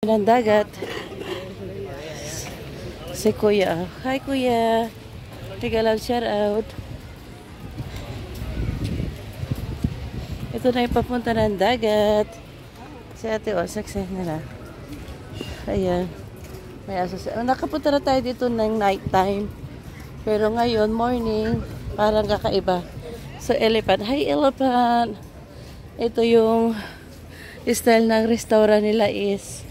Ng dagat. Si Kuya. Hi Kuya. Tigalang shout out. Ito na yung papunta ng dagat. Si Ate Osak nila. Ayan. May aso sa... Nakapunta na tayo dito ng night time. Pero ngayon, morning, parang kakaiba. So, elephant. Hi, elephant! Ito yung style ng restaurant nila is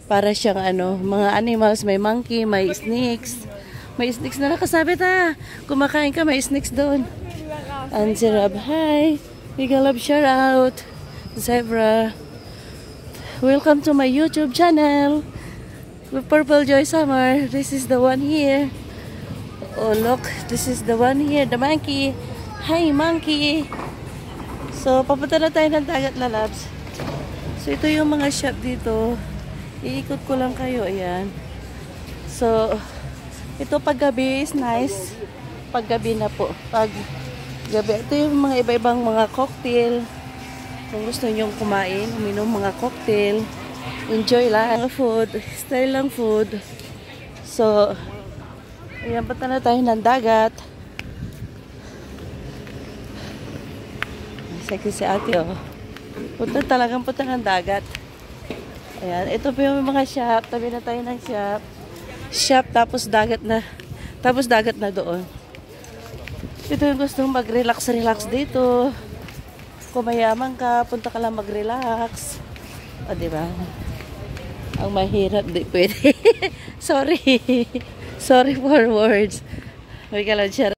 para siyang mga animals. May monkey, may snakes. May snakes na nakasabit ha. Kumakain ka, may snakes doon. And si Rob, hi! Tigalab shout out. Zebra. Welcome to my YouTube channel. Purple Joy Summer. This is the one here. Oh look, this is the one here. The monkey. Hi monkey. So papunta na tayo ng dagat, lalabs. So ito yung mga shop dito. Iikot ko lang kayo. Ayan. So ito paggabi is nice. Paggabi na po. Paggabi. Ito yung mga iba-ibang mga cocktail. Kung gusto nyong kumain, uminom mga cocktail. Enjoy lang. Food. Style lang food. So ayan, punta na tayo ng dagat. Sexy si ate, oh. Punta ng dagat. Ayan, ito po yung mga shop. Tabi na tayo ng shop. Shop, tapos dagat na. Tapos dagat na doon. Ito yung gustong mag-relax dito. Kung mayaman ka, punta ka lang mag-relax. O, diba? Ang mahirap, di pwede. Sorry. Sorry for words. May kalan siya.